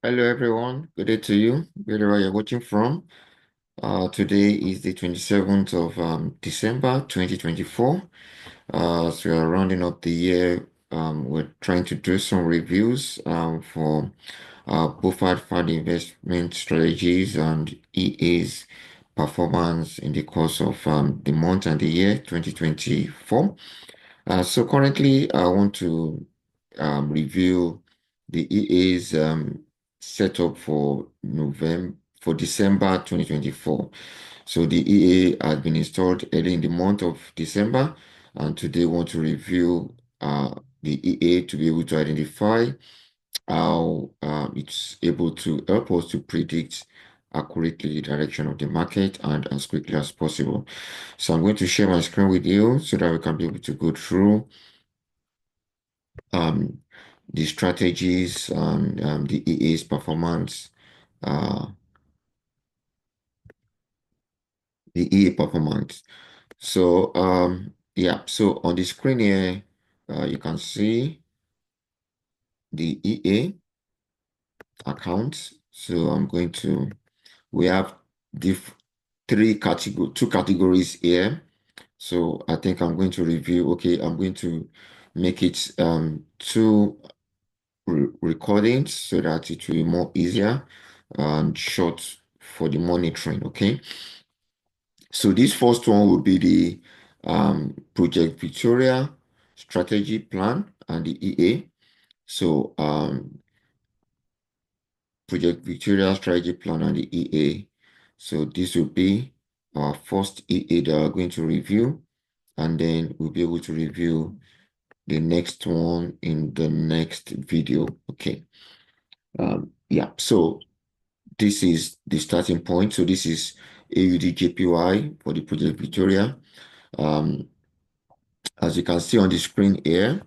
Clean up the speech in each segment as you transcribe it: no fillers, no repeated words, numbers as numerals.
Hello everyone, good day to you, wherever you're watching from. Today is the 27th of December 2024. So we are rounding up the year. We're trying to do some reviews for Bofad fund investment strategies and EA's performance in the course of the month and the year 2024. So currently, I want to review the EA's setup for December 2024. So the EA has been installed early in the month of December, and today I want to review the EA to be able to identify how it's able to help us to predict accurately the direction of the market and as quickly as possible. So I'm going to share my screen with you so that we can be able to go through um, the strategies and the EA's performance, uh, the EA performance. So yeah, so on the screen here, you can see the EA account. So we have diff two categories here. So I think I'm going to review, okay, I'm going to make it two recordings so that it will be more easier and short for the monitoring. Okay, so this first one will be the Project Victoria strategy plan and the EA. So Project Victoria strategy plan and the EA. So this will be our first EA that we're going to review, and then we'll be able to review the next one in the next video. Okay. Yeah, so this is the starting point. So this is AUD for the Project Victoria. Um, as you can see on the screen here,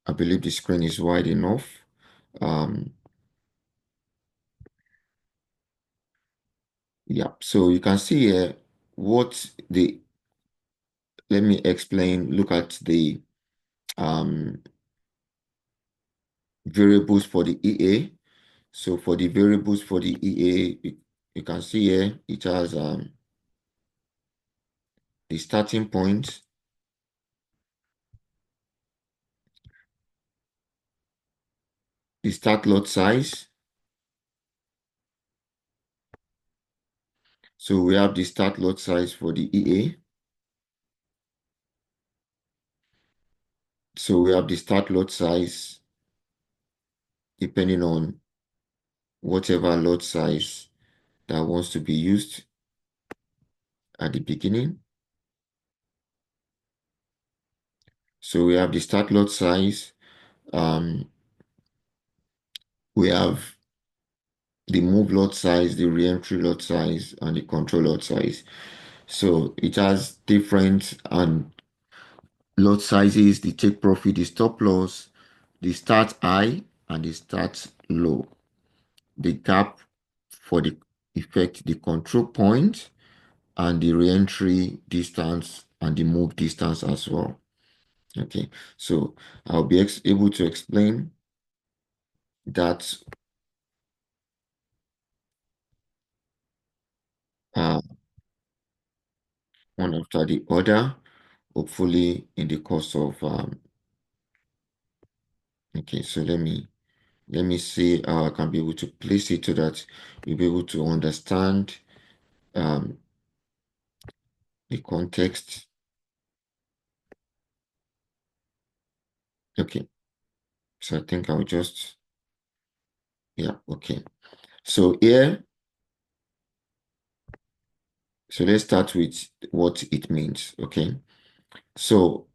I believe the screen is wide enough. Um, yeah, so you can see here let me explain, look at the um, variables for the EA. So for the variables for the EA, you can see here, it has the starting point, the start lot size. So we have the start lot size for the EA. So we have the start lot size depending on whatever lot size that wants to be used at the beginning. So we have the start lot size. Um, we have the move lot size, the re-entry lot size, and the control lot size. So it has different and lot sizes, the take profit, the stop loss, the start high, and the start low. The gap for the effect, the control point, and the re-entry distance and the move distance as well. Okay, so I'll be able to explain that uh, one after the other, hopefully in the course of okay, so let me see how I can be able to place it so that you'll be able to understand um, the context. Okay, so I think I'll just, yeah, okay. So here, so let's start with what it means, okay? So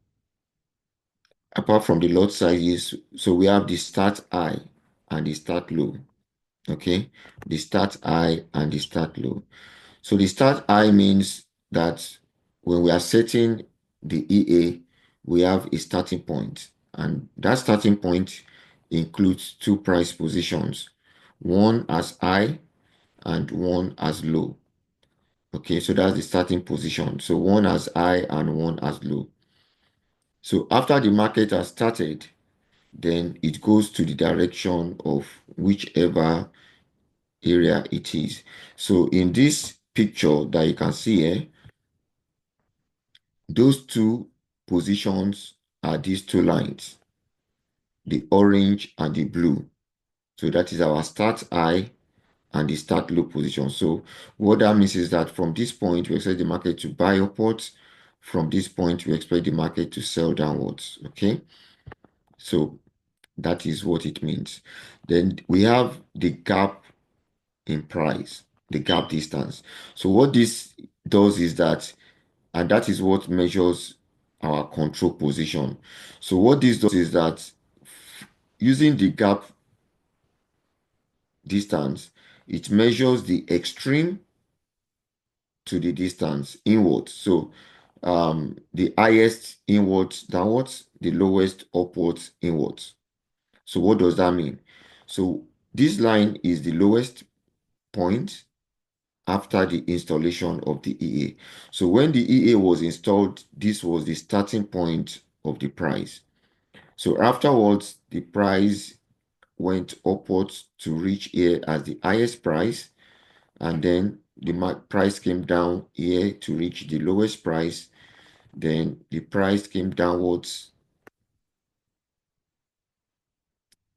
apart from the lot sizes, so we have the start high and the start low, okay? The start high and the start low. So the start high means that when we are setting the EA, we have a starting point, and that starting point includes two price positions, one as high and one as low. Okay, so that's the starting position. So one as high and one as low. So after the market has started, then it goes to the direction of whichever area it is. So in this picture that you can see here, those two positions are these two lines, the orange and the blue. So that is our start high and the start low position. So what that means is that from this point, we expect the market to buy upwards. From this point, we expect the market to sell downwards. Okay. So that is what it means. Then we have the gap in price, the gap distance. So what this does is that, and that is what measures our control position. So what this does is that using the gap distance, it measures the extreme to the distance inwards. So the highest inwards downwards, the lowest upwards inwards. So what does that mean? So this line is the lowest point after the installation of the EA. So when the EA was installed, this was the starting point of the price. So afterwards, the price went upwards to reach here as the highest price, and then the price came down here to reach the lowest price. Then the price came downwards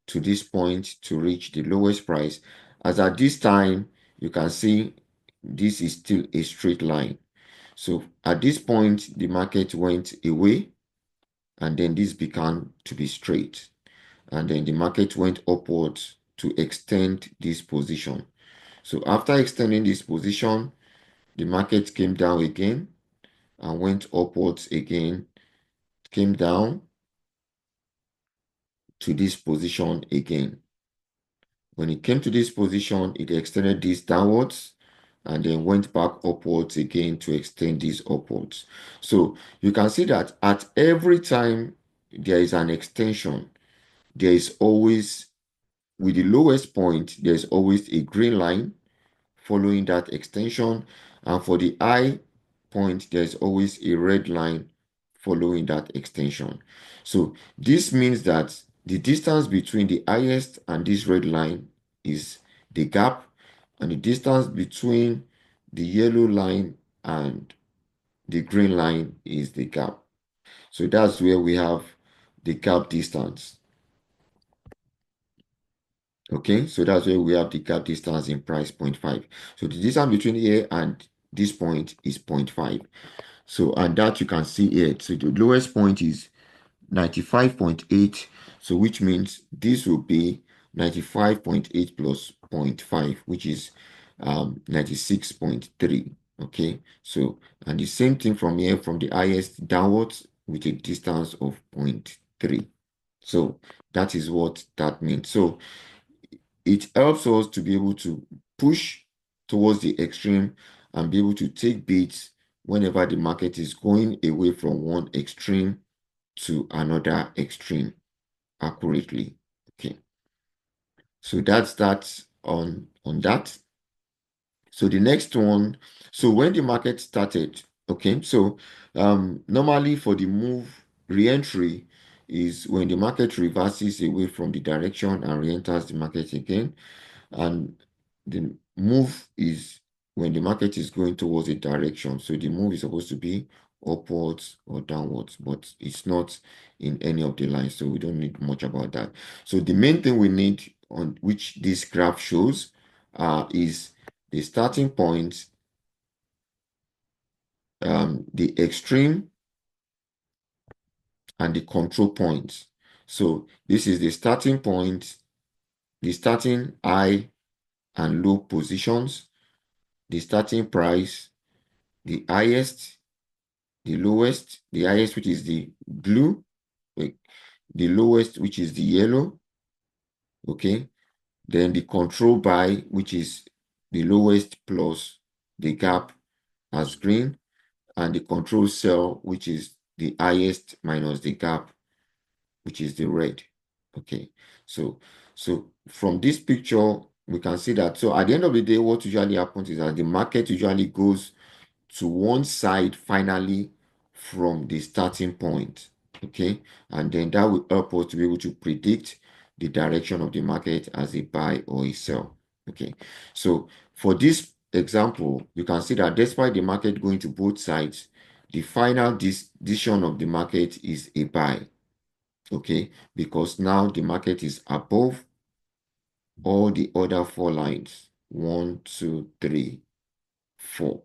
to this point to reach the lowest price. As at this time, you can see this is still a straight line. So at this point, the market went away, and then this began to be straight. And then the market went upwards to extend this position. So after extending this position, the market came down again and went upwards again, came down to this position again. When it came to this position, it extended this downwards and then went back upwards again to extend this upwards. So you can see that at every time there is an extension, there is always, with the lowest point, there's always a green line following that extension. And for the high point, there's always a red line following that extension. So this means that the distance between the highest and this red line is the gap, and the distance between the yellow line and the green line is the gap. So that's where we have the gap distance. Okay, so that's where we have the gap distance in price 0.5. So the distance between here and this point is 0.5. So, and that you can see here. So the lowest point is 95.8. So which means this will be 95.8 plus 0.5, which is 96.3. Okay, so, and the same thing from here, from the highest downwards with a distance of 0.3. So that is what that means. So it helps us to be able to push towards the extreme and be able to take beats whenever the market is going away from one extreme to another extreme accurately. Okay, so that's that on that. So the next one, so when the market started, okay, so normally for the move re-entry is when the market reverses away from the direction and re-enters the market again. And the move is when the market is going towards a direction. So the move is supposed to be upwards or downwards, but it's not in any of the lines. So we don't need much about that. So the main thing we need, on which this graph shows, is the starting point, the extreme, and the control point. So this is the starting point, the starting high and low positions, the starting price, the highest, the lowest, the highest, which is the blue, wait, the lowest, which is the yellow, okay? Then the control buy, which is the lowest plus the gap as green, and the control sell, which is the highest minus the gap, which is the red, okay? So from this picture, we can see that, so at the end of the day, what usually happens is that the market usually goes to one side finally from the starting point, okay? And then that will help us to be able to predict the direction of the market as a buy or a sell, Okay, so for this example, you can see that despite the market going to both sides, the final decision of the market is a buy. Okay, because now the market is above all the other four lines. One, two, three, four.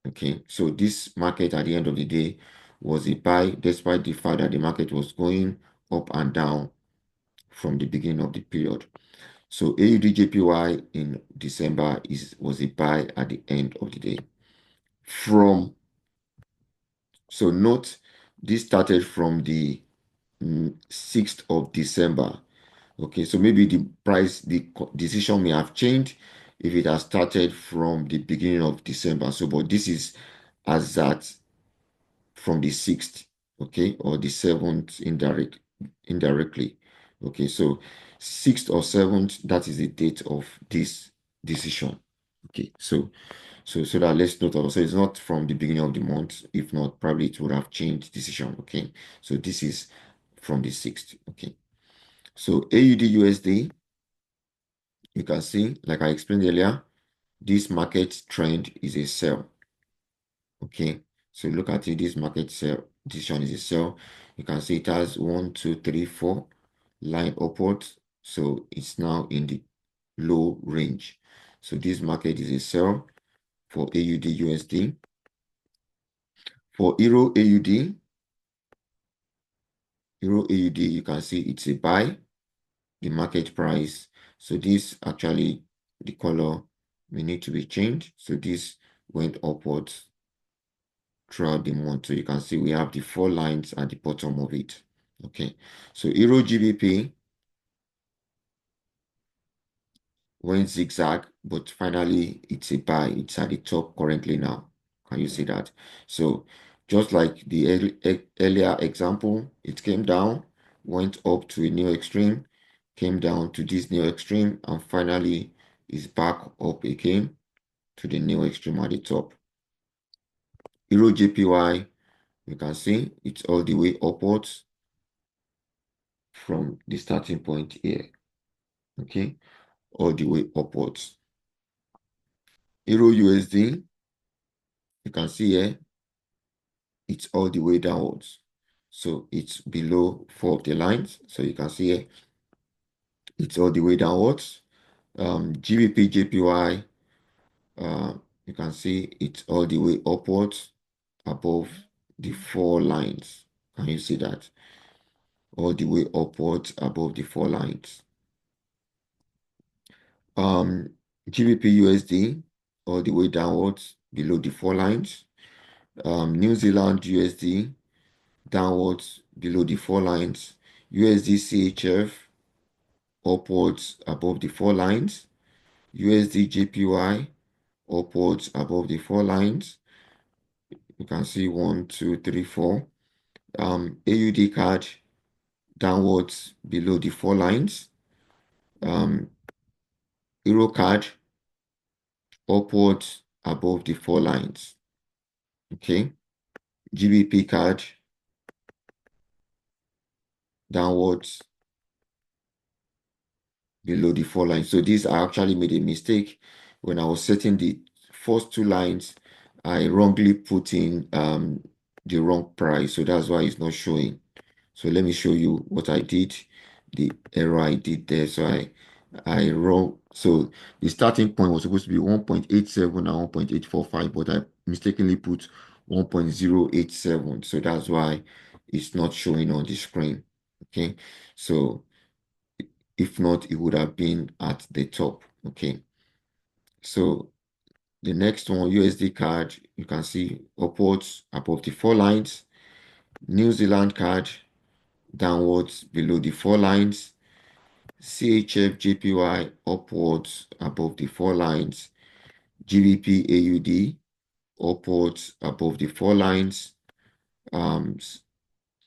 Okay, so this market at the end of the day was a buy, despite the fact that the market was going up and down from the beginning of the period. So AUDJPY in December was a buy at the end of the day. So note, this started from the 6th of December. Okay, so maybe the decision may have changed if it has started from the beginning of December. So, but this is as that from the 6th, okay, or the 7th indirectly. Okay, so 6th or 7th, that is the date of this decision. Okay, so that let's note also it's not from the beginning of the month. If not, probably it would have changed decision. Okay, so this is from the 6th. Okay, so AUD USD, you can see, like I explained earlier, this market trend is a sell. Okay, so look at it, this market sell decision is a sell. You can see it has 1, 2, 3, 4 line upwards, so it's now in the low range. So this market is a sell for AUD USD. For Euro AUD, you can see it's a buy, the market price. So this actually, the color may need to be changed. So this went upwards throughout the month. So you can see we have the four lines at the bottom of it. Okay, so Euro GBP went zigzag, but finally it's a buy. It's at the top currently now. Can you see that? So just like the earlier example, it came down, went up to a new extreme, came down to this new extreme, and finally is back up again to the new extreme at the top. Euro JPY, you can see it's all the way upwards from the starting point here. Okay, all the way upwards. Euro USD, you can see here, it's all the way downwards. So it's below four of the lines. So you can see here, it's all the way downwards. GBP, JPY, you can see it's all the way upwards above the four lines. Can you see that? All the way upwards above the four lines. GBP USD, all the way downwards below the four lines. New Zealand USD, downwards below the four lines. USD CHF, upwards above the four lines. USD JPY, upwards above the four lines. You can see 1, 2, 3, 4. AUD card, downwards below the four lines. Euro card, upwards above the four lines. Okay. GBP card, downwards below the four lines. So this, I actually made a mistake when I was setting the first two lines. I wrongly put in the wrong price, so that's why it's not showing. So let me show you what I did, the error I did there. So I wrong. So the starting point was supposed to be 1.87 and 1.845, but I mistakenly put 1.087. So that's why it's not showing on the screen. Okay, so if not, it would have been at the top. Okay, so the next one, USD card, you can see upwards above the four lines. New Zealand card, downwards below the four lines. CHF JPY, upwards above the four lines. GBP AUD, upwards above the four lines.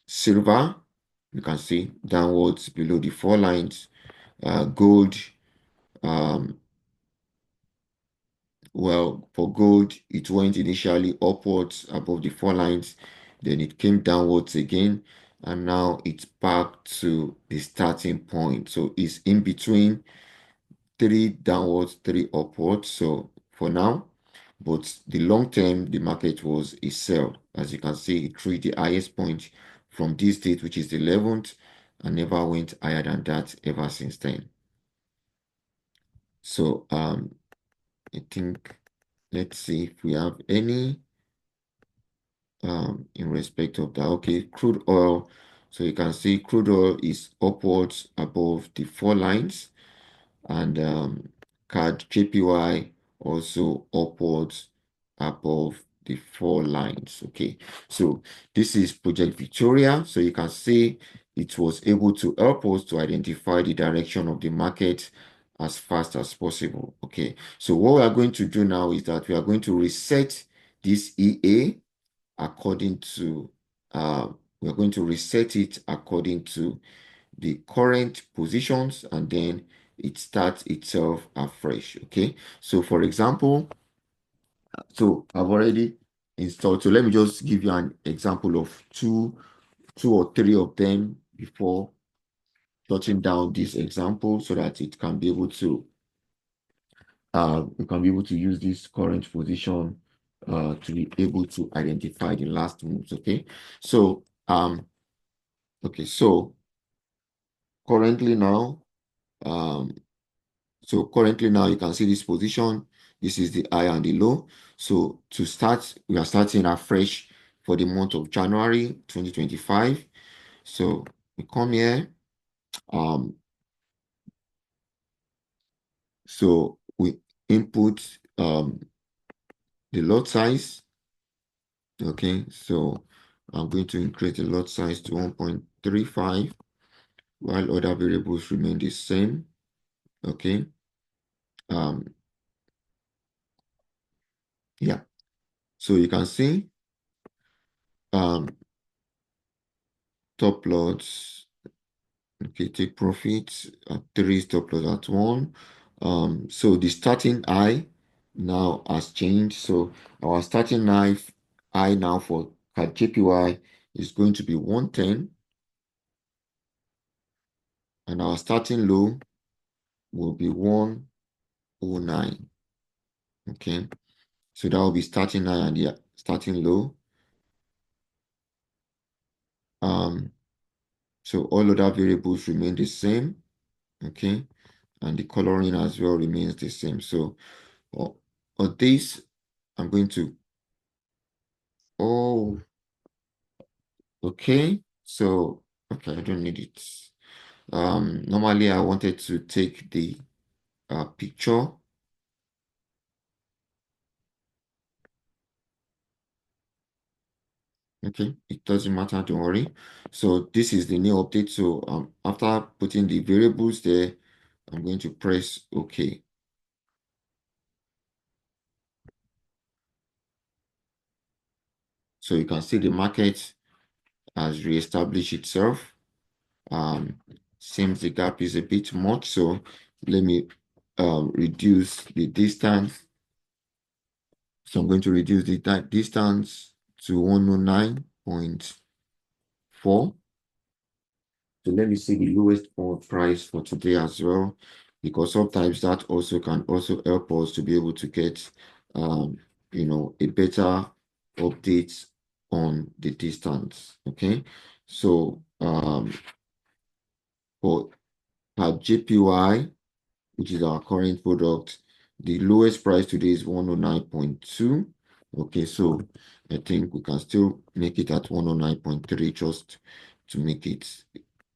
Silver, you can see downwards below the four lines. Gold, um, well, for gold, it went initially upwards above the four lines, then it came downwards again, and now it's back to the starting point. So it's in between three downwards, three upwards. So for now, but the long term, the market was a sell. As you can see, it reached the highest point from this date, which is the 11th, and never went higher than that ever since then. So I think let's see if we have any in respect of that. Okay, crude oil. So you can see crude oil is upwards above the four lines, and card JPY also upwards above the four lines. Okay, so this is Project Victoria. So you can see it was able to help us to identify the direction of the market as fast as possible. Okay, so what we are going to do now is that we are going to reset this EA according to we're going to reset it according to the current positions, and then it starts itself afresh. Okay, so for example, so I've already installed, so let me just give you an example of two or three of them before touching down this example, so that it can be able to you can be able to use this current position to be able to identify the last moves. Okay, so okay, so currently now, um, so currently now you can see this position. This is the high and the low. So to start, we are starting afresh for the month of January 2025. So we come here. Um, so we input the lot size. Okay, so I'm going to increase the lot size to 1.35 while other variables remain the same. Okay. Um, yeah. So you can see um top lots. Okay, take profits at three, stop loss at one. So the starting high now has changed. So our starting high now for JPY is going to be 110, and our starting low will be 109. Okay, so that will be starting high and the starting low. So all other variables remain the same. Okay, and the coloring as well remains the same. So on this, I'm going to, oh, okay. So, okay, I don't need it. Normally I wanted to take the picture. Okay, it doesn't matter, don't worry. So this is the new update. So after putting the variables there, I'm going to press OK. So you can see the market has reestablished itself. Um, Seems the gap is a bit much, so let me reduce the distance. So I'm going to reduce the distance to 109.4. So let me see the lowest price for today as well, because sometimes that also can also help us to be able to get a better update on the distance. Okay, so for JPY, which is our current product, the lowest price today is 109.2. Okay, so I think we can still make it at 109.3 just to make it,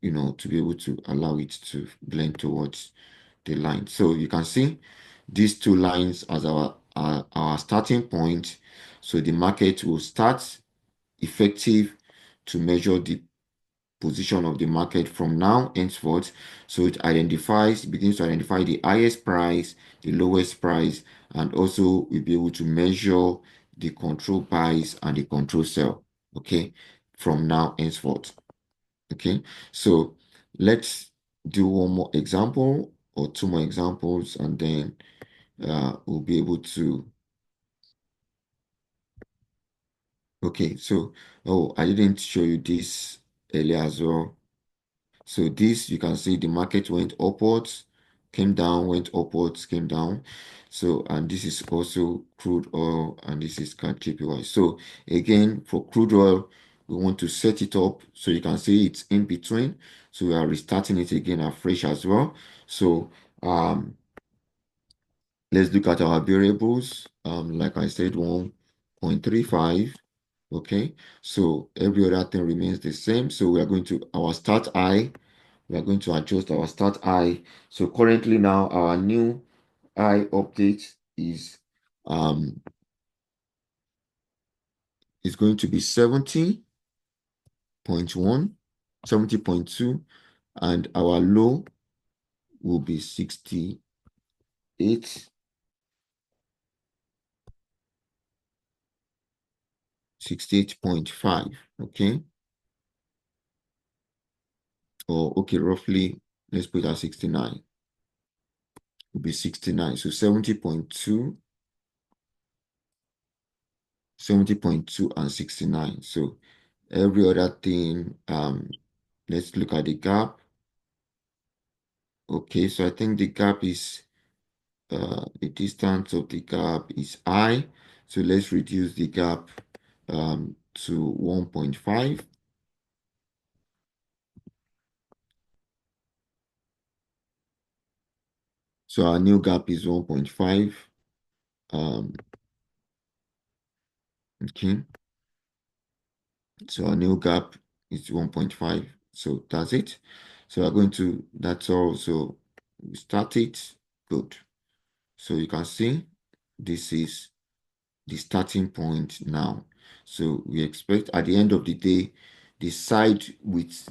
to be able to allow it to blend towards the line. So you can see these two lines as our starting point. So the market will start effective to measure the position of the market from now henceforth. So it begins to identify the highest price, the lowest price, and also we'll be able to measure the control buys and the control sell. Okay, from now henceforth. Okay, so let's do one more example or two more examples, and then we'll be able to. Okay, so I didn't show you this earlier as well. So this, you can see the market went upwards came down, went upwards, came down. So, and this is also crude oil, and this is JPY. So again, for crude oil, we want to set it up so you can see it's in between. So we are restarting it again afresh as well. So let's look at our variables. Like I said, 1.35. Okay, so every other thing remains the same. So we are going to our start high. We are going to adjust our start high. So currently now our new high update um is going to be 70.1, 70.2, and our low will be 68, 68.5. Okay, or okay, roughly let's put it at 69. Will be 69. So 70.2, 70.2 and 69. So every other thing, let's look at the gap. Okay, so I think the gap is the distance of the gap is I. So let's reduce the gap to 1.5. So our new gap is 1.5. Okay, so our new gap is 1.5. So that's it. So we're going to, that's all. So we start it. Good. So you can see this is the starting point now. So we expect at the end of the day, the side with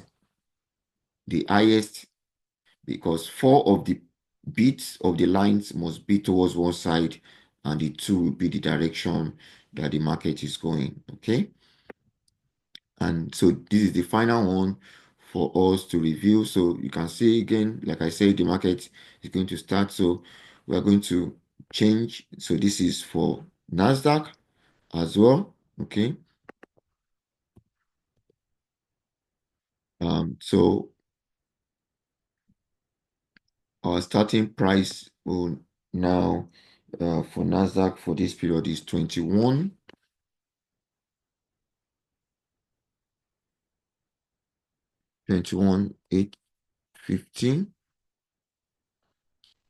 the highest, because four of the bits of the lines must be towards one side, and the two will be the direction that the market is going. Okay. And so this is the final one for us to review. So you can see again, like I said, the market is going to start. So we are going to change. So this is for NASDAQ as well. Okay. So our starting price will now for NASDAQ for this period is 21, 815,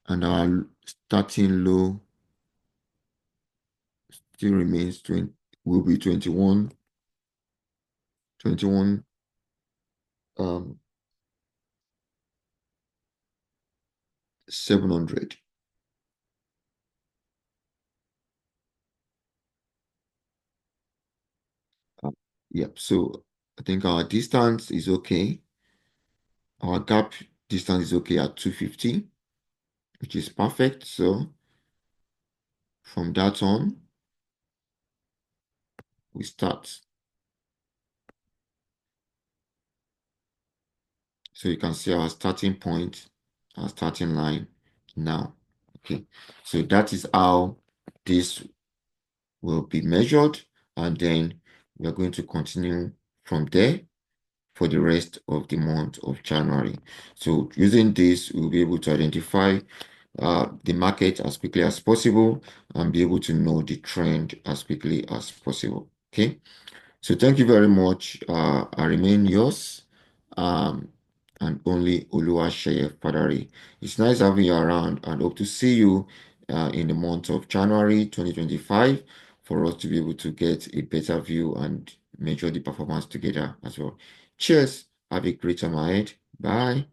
and our starting low still remains 20, will be 21, 21 um 700. Yep, so I think our distance is okay. Our gap distance is okay at 250, which is perfect. So from that on, we start. So you can see our starting point, our starting line now. Okay, so that is how this will be measured, and then we're going to continue from there for the rest of the month of January. So using this, we'll be able to identify the market as quickly as possible and be able to know the trend as quickly as possible. Okay. So thank you very much. I remain yours, um, and only Oluwaseye Fadari. It's nice having you around, and hope to see you in the month of January 2025 for us to be able to get a better view and measure the performance together as well. Cheers. Have a great time ahead. Bye.